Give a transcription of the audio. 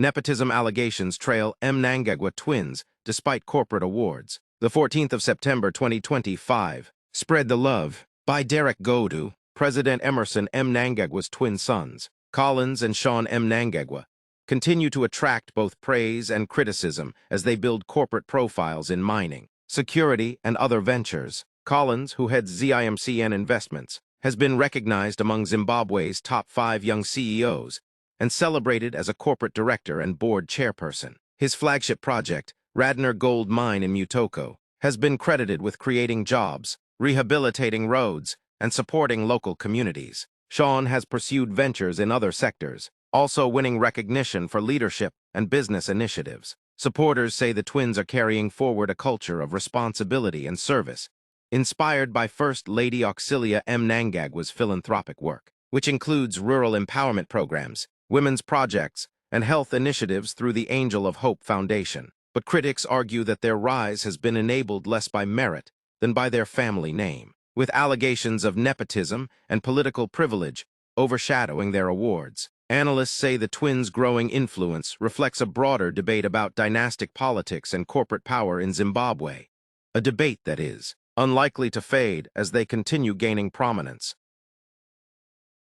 Nepotism allegations trail Mnangagwa twins despite corporate awards. The 14th of September 2025. Spread the Love. By Derek Godu, President Emerson Mnangagwa's twin sons, Collins and Sean Mnangagwa, continue to attract both praise and criticism as they build corporate profiles in mining, security, and other ventures. Collins, who heads ZIMCN Investments, has been recognized among Zimbabwe's top 5 young CEOs and celebrated as a corporate director and board chairperson. His flagship project, Radnor Gold Mine in Mutoko, has been credited with creating jobs, rehabilitating roads, and supporting local communities. Sean has pursued ventures in other sectors, also winning recognition for leadership and business initiatives. Supporters say the twins are carrying forward a culture of responsibility and service, inspired by First Lady Auxilia Mnangagwa's philanthropic work, which includes rural empowerment programs, women's projects, and health initiatives through the Angel of Hope Foundation. But critics argue that their rise has been enabled less by merit than by their family name, with allegations of nepotism and political privilege overshadowing their awards. Analysts say the twins' growing influence reflects a broader debate about dynastic politics and corporate power in Zimbabwe, a debate that is unlikely to fade as they continue gaining prominence.